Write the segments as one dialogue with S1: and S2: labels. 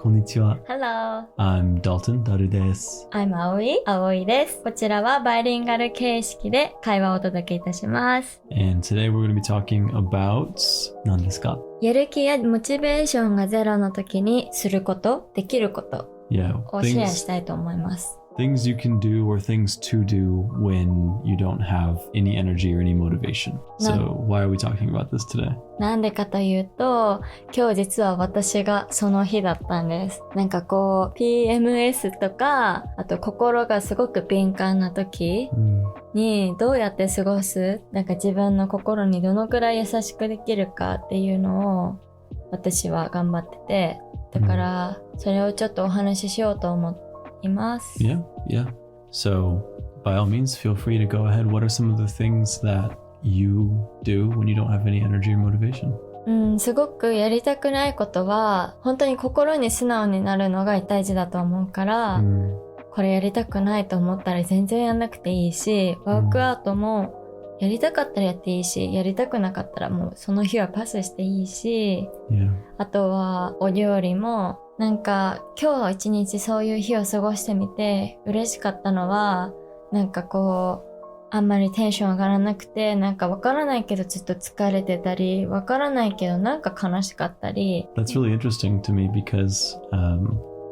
S1: こんにちは。
S2: Hello.
S1: I'm Dalton, ダルです。
S2: I'm Aoi です。こちらはバイリンガル形式で会話をお届けいたします。
S1: And today we're going to be talking about 何ですか？
S2: やる気やモチベーションがゼロの時にすること、できることをシェアしたいと思います。
S1: Things you can do or things to do when you don't have any energy or any motivation. So why are we talking about this today?
S2: なんでかというと、今日実は私がその日だったんです。なんかこう PMS とか、あと心がすごく敏感な時にどうやって過ごす？なんか自分の心にどのくらい優しくできるかっていうのを私は頑張ってて、だからそれをちょっとお話ししようと思います。
S1: Yeah. So by all means, feel free to go ahead. What are some of the things that you do when you don't have any energy or motivation?
S2: すごくやりたくないことは本当に心に素直になるのが大事だと思うから、これやりたくないと思ったら全然やんなくていいし、ワークアウトもやりたかったらやっていいし、やりたくなかったらもうその日はパスしていいし、あとはお料理もなんか今日一日そういう日を過ごしてみて嬉しかったのは、なんかこうあんまりテンション上がらなくて、なんかわからないけどずっと疲れてたり、わからないけどなんか悲しかったり。
S1: That's really interesting to me because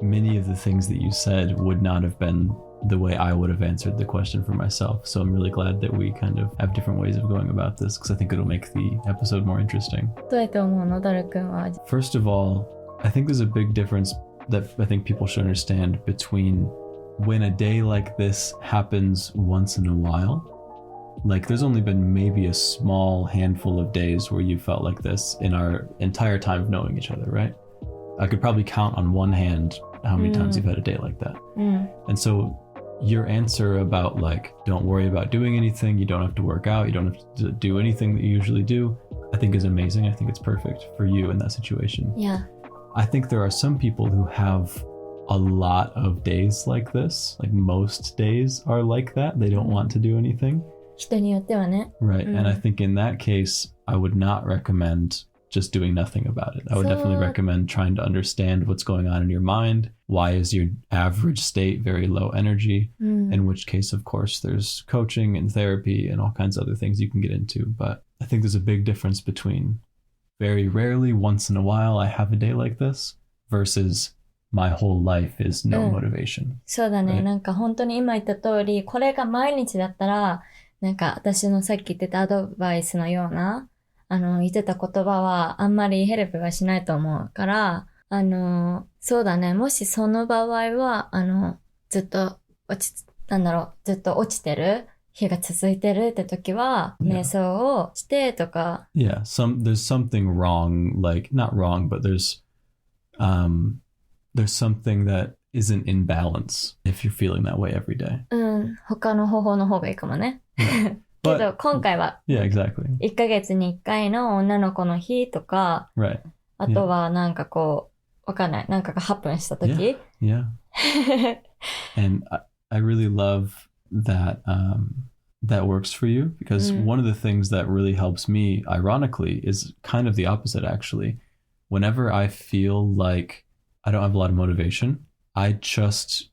S1: many of the things that you said would not have been the way I would have answered the question for myself. So I'm really glad that we kind of have different ways of going about this because I think it'll make the episode more interesting.
S2: どうやって思うの、ダル君は？
S1: First of all, I think there's a big difference that I think people should understand between when a day like this happens once in a while. Like there's only been maybe a small handful of days where you felt like this in our entire time of knowing each other, right? I could probably count on one hand how many times you've had a day like that. And so your answer about like, don't worry about doing anything, you don't have to work out, you don't have to do anything that you usually do, I think is amazing. I think it's perfect for you in that situation.
S2: Yeah.
S1: I think there are some people who have a lot of days like this. Like most days are like that. They don't want to do anything.
S2: 人によってはね。
S1: Right. And I think in that case, I would not recommend just doing nothing about it. I would definitely recommend trying to understand what's going on in your mind. Why is your average state very low energy? In which case, of course, there's coaching and therapy and all kinds of other things you can get into. But I think there's a big difference between very rarely, once in a while, I have a day like this versus my whole life is no motivation.
S2: そうだね。なんか本当に今言った通り、これが毎日だったら、なんか私のさっき言ってたアドバイスのような、言ってた言葉はあんまりヘルプはしないと思うから、そうだね。もしその場合は、ずっとずっと落ちてる日が続いてるって時は、瞑想をしてとか。
S1: Yeah, there's something wrong, like, not wrong, but there's something that isn't in balance if you're feeling that way every day.
S2: 他の方法の方がいいかもね。けど今回は、1ヶ月に1回の女の子の日とか、あとはなんかこう、わかんない。なんかがハプンした時。
S1: Yeah. And I really love that that works for you because one of the things that really helps me, ironically, is kind of the opposite actually. Whenever I feel like I don't have a lot of motivation, I just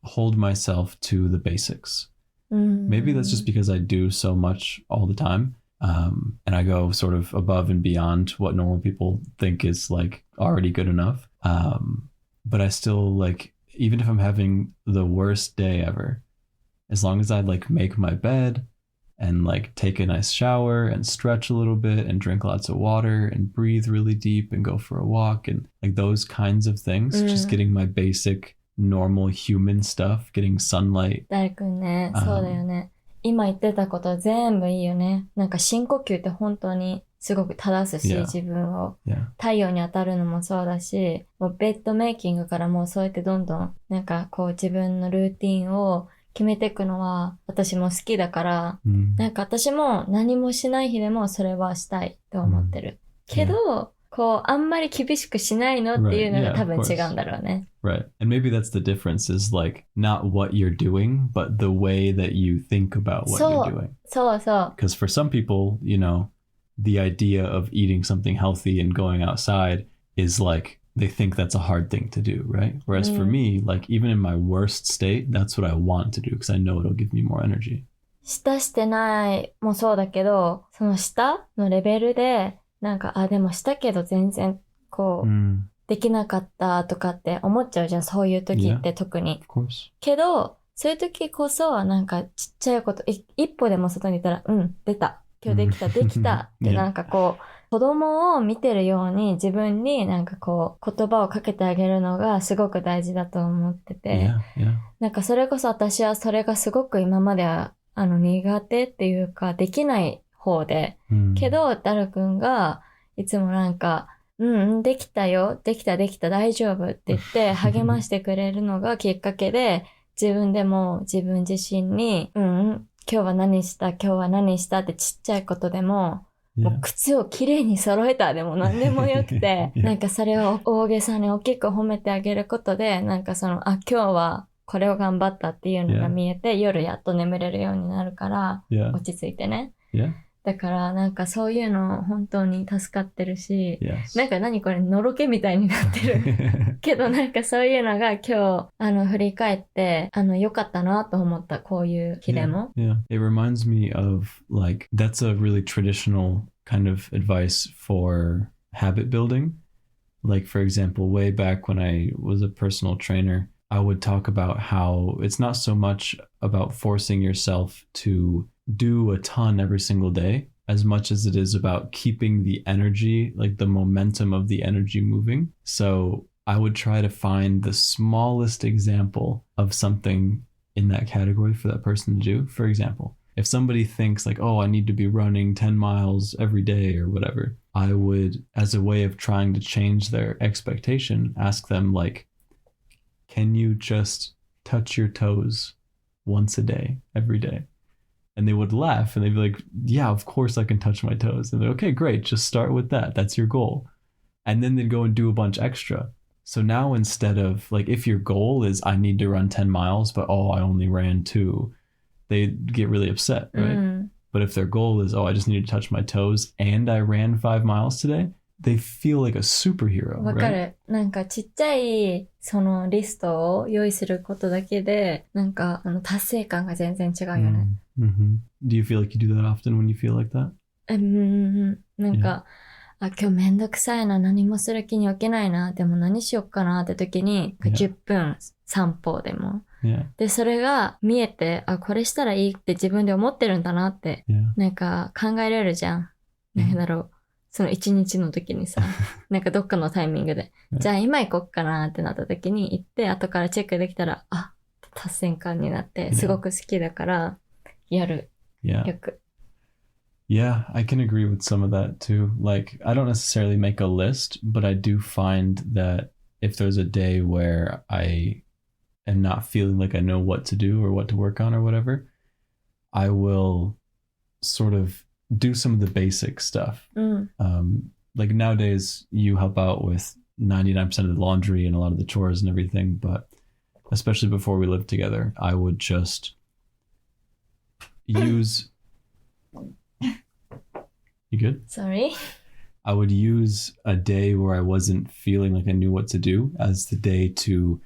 S1: hold myself to the basics. Maybe that's just because I do so much all the time. And I go sort of above and beyond what normal people think is like already good enough. But I still like, even if I'm having the worst day ever, as long as I like make my bed and like take a nice shower and stretch a little bit and drink lots of water and breathe really deep and go for a walk and like those kinds of things, just getting my basic normal human stuff, getting sunlight.
S2: ダルくんね、そうだよね。今言ってたこと全部いいよね。なんか深呼吸って本当にすごく正すし、自分を。太陽に当たるのもそうだし、もうベッドメイキングからもうそうやってどんどんなんかこう自分のルーティンを決めていくのは私も好きだから、なんか私も何もしない日でもそれはしたいと思ってる。けど、こうあんまり厳しくしないのっていうのが多分違うんだろうね。
S1: Right. And maybe that's the difference is like not what you're doing, but the way that you think about what you're doing.
S2: そうそう。
S1: Because for some people, you know, the idea of eating something healthy and going outside is like they think that's a hard thing to do, right? Whereas for me, like even in my worst state, that's what I want to do because I know it'll give me more energy.
S2: 舌してないもそうだけど、その舌のレベルで、なんか、でもしたけど全然、こう、できなかったとかって思っちゃうじゃん、そういう時って特に。
S1: Of course.
S2: けど、そういう時こそ、なんかちっちゃいこと、一歩でも外にいたら、出た。今日できた、できた。ってなんかこう、子供を見てるように自分になんかこう、言葉をかけてあげるのがすごく大事だと思ってて。なんかそれこそ私はそれがすごく今までは、苦手っていうか、できない方で。けど、ダルくんが、いつもなんか、できたよ、できた、大丈夫って言って励ましてくれるのがきっかけで、自分でも自分自身に、今日は何したってちっちゃいことでも、もう靴をきれいに揃えたでも何でもよくて、なんかそれを大げさに大きく褒めてあげることで、なんかその、今日はこれを頑張ったっていうのが見えて、夜やっと眠れるようになるから、落ち着いてね。だからなんかそういうの本当に助かってるし、なんか何これのろけみたいになってるけどなんかそういうのが今日振り返って良かったなと思った、こういう日でも。
S1: It reminds me of like that's a really traditional kind of advice for habit building. Like for example, way back when I was a personal trainer, I would talk about how it's not so much about forcing yourself to do a ton every single day as much as it is about keeping the energy, like the momentum of the energy moving. So I would try to find the smallest example of something in that category for that person to do. For example, if somebody thinks like, I need to be running 10 miles every day or whatever, I would, as a way of trying to change their expectation, ask them like, can you just touch your toes once a day, every day? And they would laugh and they'd be like, yeah, of course I can touch my toes. And they're okay, great. Just start with that. That's your goal. And then they'd go and do a bunch extra. So now instead of like, if your goal is I need to run 10 miles, but I only ran 2, they get really upset, right? But if their goal is, I just need to touch my toes and I ran 5 miles today, they feel like a superhero,
S2: わかる。なんかちっちゃいそのリストを用意することだけで、なんか達成感が全然違うよね。
S1: Do you feel like you do that often when you feel like that?
S2: なんか、今日めんどくさいな、何もする気に起きないな、でも何しよっかなって時に、10分散歩でも。で、それが見えて、これしたらいいって自分で思ってるんだなって、なんか考えれるじゃん。なんだろう。その一日の時にさ、なんかどっかのタイミングで、じゃあ今行こっかなってなった時に行って、後からチェックできたら、達成感になって、すごく好きだから、やる。よく。
S1: Yeah, I can agree with some of that too. Like, I don't necessarily make a list, but I do find that if there's a day where I am not feeling like I know what to do or what to work on or whatever, I will sort of do some of the basic stuff. Like nowadays, you help out with 99% of the laundry and a lot of the chores and everything, but especially before we lived together, I would just use... You good?
S2: Sorry.
S1: I would use a day where I wasn't feeling like I knew what to do as the day to,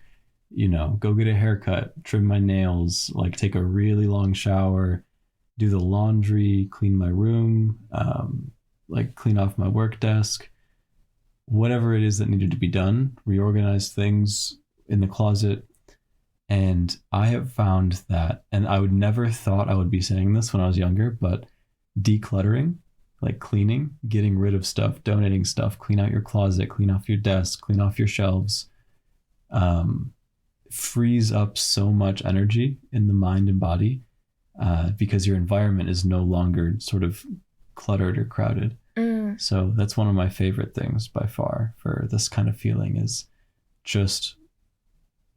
S1: go get a haircut, trim my nails, like take a really long shower, do the laundry, clean my room, like clean off my work desk, whatever it is that needed to be done, reorganize things in the closet. And I have found that, and I would never thought I would be saying this when I was younger, but decluttering, like cleaning, getting rid of stuff, donating stuff, clean out your closet, clean off your desk, clean off your shelves, frees up so much energy in the mind and body because your environment is no longer sort of cluttered or crowded. So that's one of my favorite things by far for this kind of feeling is just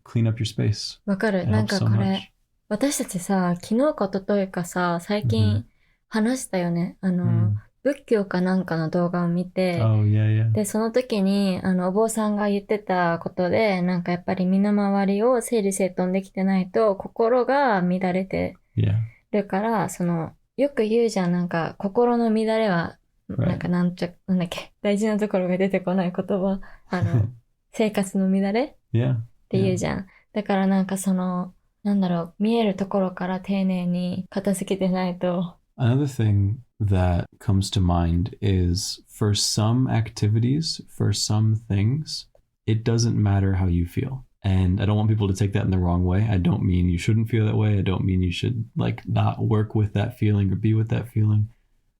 S1: clean up your space.
S2: わかる。なんかこれ、私たちさ、昨日か一昨日かさ、最近話したよね。仏教かなんかの動画を見て、で、その時に、お坊さんが言ってたことで、なんかやっぱり身の回りを整理整頓できてないと、心が乱れてるから、よく言うじゃん、なんか、心の乱れは、なんかなんだっけ、大事なところが出てこない言葉、生活の乱れっ
S1: Yeah.
S2: て言うじゃん。だからなんかその、なんだろう、見えるところから丁寧に片付けてないと。
S1: Another thing that comes to mind is for some activities, for some things, it doesn't matter how you feel. And I don't want people to take that in the wrong way. I don't mean you shouldn't feel that way. I don't mean you should like not work with that feeling or be with that feeling.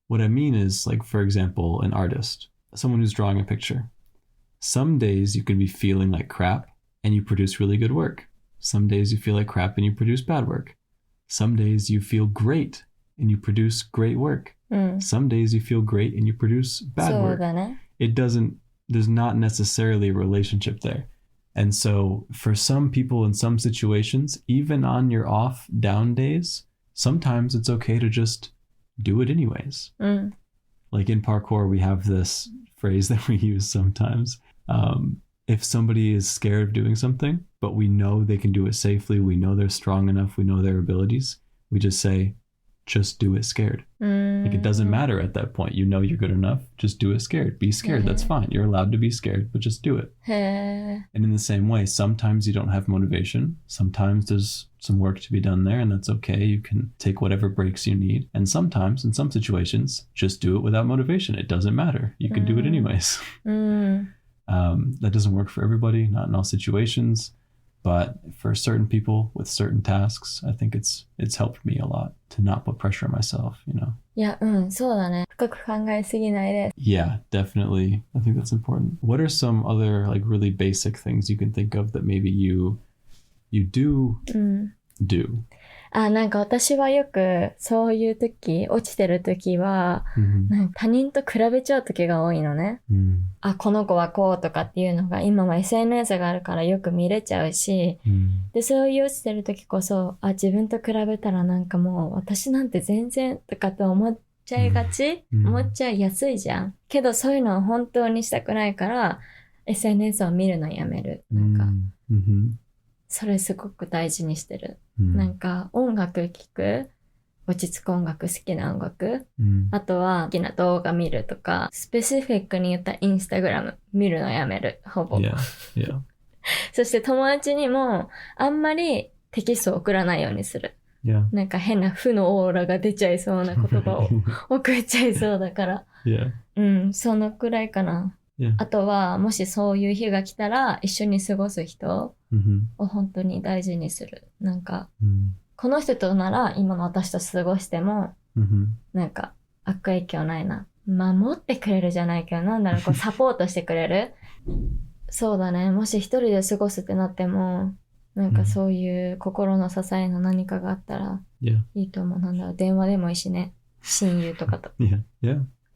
S1: What I mean is, like, for example, an artist, someone who's drawing a picture. Some days you can be feeling like crap and you produce really good work. Some days you feel like crap and you produce bad work. Some days you feel great and you produce great work. Some days you feel great and you produce bad
S2: そう
S1: work.
S2: だね。
S1: There's not necessarily a relationship there. And so for some people in some situations, even on your off down days, sometimes it's okay to just do it anyways. Like in parkour, we have this phrase that we use sometimes. If somebody is scared of doing something, but we know they can do it safely, we know they're strong enough, we know their abilities, we just say, just do it scared. Like it doesn't matter at that point. You know you're good enough. Just do it scared. Be scared. That's fine. You're allowed to be scared, but just do it.
S2: へー
S1: And in the same way, sometimes you don't have motivation. Sometimes there's some work to be done there, and that's okay. You can take whatever breaks you need. And sometimes, in some situations, just do it without motivation. It doesn't matter. You can do it anyways. That doesn't work for everybody, not in all situations. But for certain people with certain tasks, I think it's helped me a lot to not put pressure on myself, you know?
S2: いや、そうだね。深く考えすぎないで。
S1: Yeah, definitely. I think that's important. What are some other like really basic things you can think of that maybe you do do?
S2: なんか私はよくそういう時、落ちてる時は、なんか他人と比べちゃう時が多いのね。この子はこうとかっていうのが今は SNS があるからよく見れちゃうし、で、そういう落ちてる時こそ、自分と比べたらなんかもう私なんて全然とかって思っちゃいがち、思っちゃいやすいじゃん。けどそういうのは本当にしたくないから、SNS を見るのやめる。なんか、それすごく大事にしてる。なんか音楽聴く、落ち着く音楽、好きな音楽、あとは好きな動画見るとか、スペシフィックに言ったインスタグラム見るのやめる、ほぼ。そして友達にもあんまりテキストを送らないようにする。なんか変な負のオーラが出ちゃいそうな言葉を送っちゃいそうだから。そのくらいかな。あとは、もしそういう日が来たら、一緒に過ごす人を本当に大事にする。なんか、この人となら今の私と過ごしても、なんか悪影響ないな。守ってくれるじゃないけど、なんだろう、こうサポートしてくれる。そうだね。もし一人で過ごすってなっても、なんかそういう心の支えの何かがあったらいいと思う。なんだろう、電話でもいいしね。親友とかと。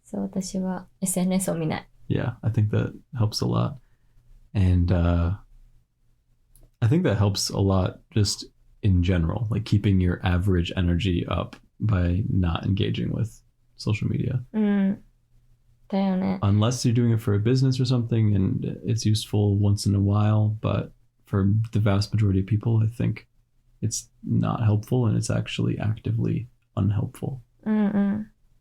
S2: そう、私は SNS を見ない。
S1: Yeah, I think that helps a lot. And I think that helps a lot just in general, like keeping your average energy up by not engaging with social media.
S2: だよね。
S1: Unless you're doing it for a business or something and it's useful once in a while, but for the vast majority of people, I think it's not helpful and it's actually actively unhelpful.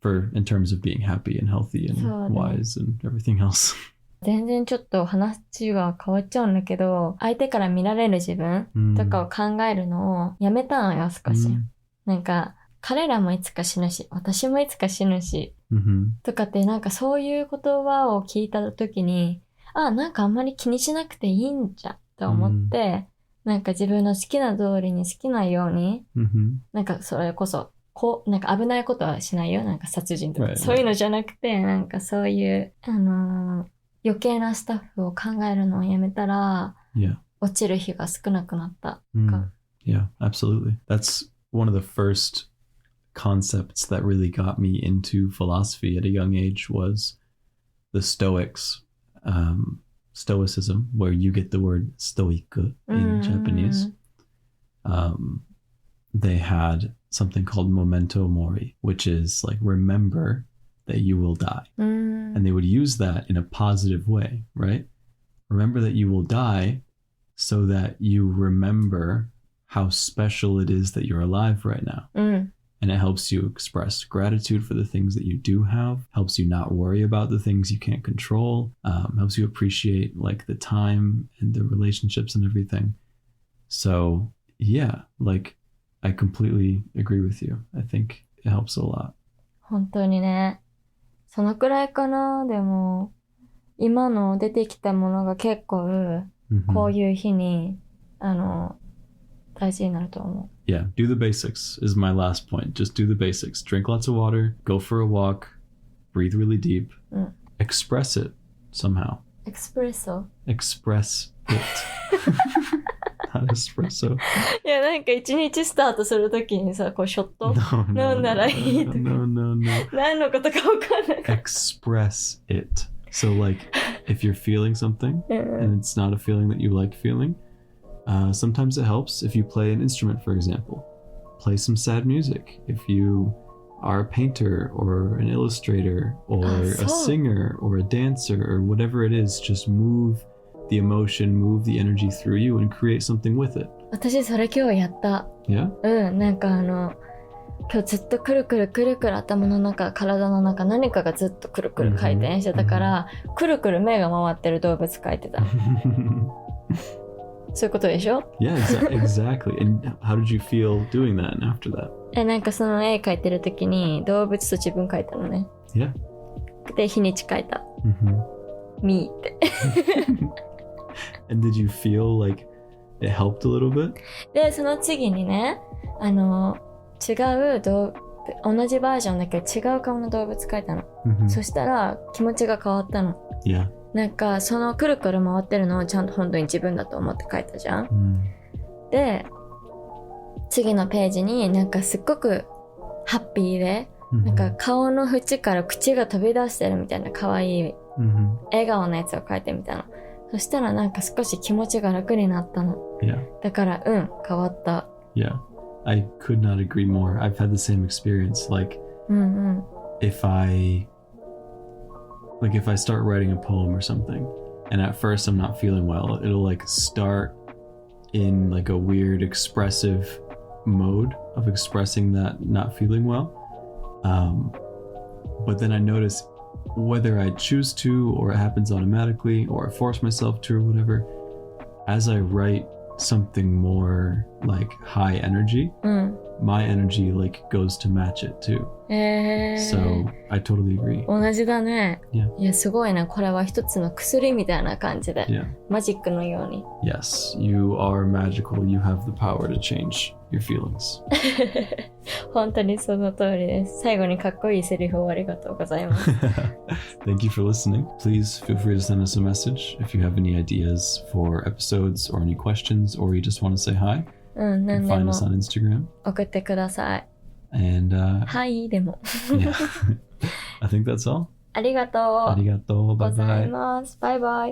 S1: In terms of being happy and healthy and wise and everything else.
S2: 全然ちょっと話が変わっちゃうんだけど、相手から見られる自分とかを考えるのをやめたのよ、少し。なんか、彼らもいつか死ぬし、私もいつか死ぬし、とかってなんかそういう言葉を聞いた時に、なんかあんまり気にしなくていいんじゃんと思って、なんか自分の好きな通りに好きなように、なんかそれこそ、なんか危ないことはしないよ。なんか殺人とか。そういうのじゃなくて、なんかそういう、余計なスタッフを考えるのをやめたら、落ちる日が少なくなった。
S1: Yeah, absolutely. That's one of the first concepts that really got me into philosophy at a young age was the Stoics, Stoicism, where you get the word stoic in Japanese. They had something called memento mori, which is like remember that you will die. And they would use that in a positive way, right? Remember that you will die so that you remember how special it is that you're alive right now. And it helps you express gratitude for the things that you do have, helps you not worry about the things you can't control, helps you appreciate like the time and the relationships and everything. So yeah, like I completely agree with you. I think it helps a lot.
S2: 本当にね。そのくらいかな。でも、今の出てきたものが結構、こういう日に、大事になると思う。
S1: Yeah, do the basics is my last point. Just do the basics. Drink lots of water, go for a walk, breathe really deep, express it somehow.
S2: Expresso?
S1: Express it. Not espresso.
S2: いや、なんか一日スタートするときにさ、こうショット飲んだらいいとか。
S1: No.
S2: 何のことか分かんない。
S1: Express it. So like, if you're feeling something and it's not a feeling that you like feeling, sometimes it helps if you play an instrument, for example. Play some sad music. If you are a painter or an illustrator or a singer or a dancer or whatever it is, just move the emotion, move the energy through you and create something with it.
S2: 私それ今日やった。
S1: Yeah?
S2: なんか今日ずっとくるくるくるくる頭の中、体の中、何かがずっとくるくる回転してたから、くるくる目が回ってる動物描いてた。そういうことでしょ？
S1: Yeah, exactly. And how did you feel doing that and after that?
S2: なんかその絵描いてる時に動物と自分描いたのね。
S1: Yeah.
S2: で、日にち描いた。Me って。
S1: And did you feel like it helped a little bit?
S2: で、その次にね、違う同じバージョンだけど違う顔の動物描いたの。そしたら気持ちが変わったの。
S1: Yeah.
S2: なんかそのくるくる回ってるのをちゃんと本当に自分だと思って描いたじゃん。で、次のページになんかすっごくハッピーで、なんか顔の縁から口が飛び出してるみたいな可愛い笑顔のやつを描いてみたの。そしたらなんか少し気持ちが楽になったの。
S1: Yeah.
S2: だから変わった。
S1: Yeah. I could not agree more. I've had the same experience. Like, if I start writing a poem or something, and at first I'm not feeling well, it'll like start in like a weird expressive mode of expressing that not feeling well. But then I notice whether I choose to, or it happens automatically, or I force myself to, or whatever, as I write something more like high energy, my energy like goes to match it too. So I totally agree.
S2: 同じだね。
S1: Yeah.
S2: いや、すごいな。これは一つの薬みたいな感じで。
S1: Yeah.
S2: マジックのように。
S1: Yes, you are magical. You have the power to change your feelings.
S2: 本当にその通りです。最後にかっこいいセリフをありがとうございます。
S1: Thank you for listening. Please feel free to send us a message if you have any ideas for episodes or any questions, or you just want to say hi.
S2: 何で
S1: Find
S2: も
S1: us on Instagram.
S2: 送ってください。
S1: And
S2: はいでも。
S1: yeah, I think that's all.
S2: ありがとう。
S1: ありがとう。
S2: ござい
S1: Bye bye.
S2: ます。バイバイ。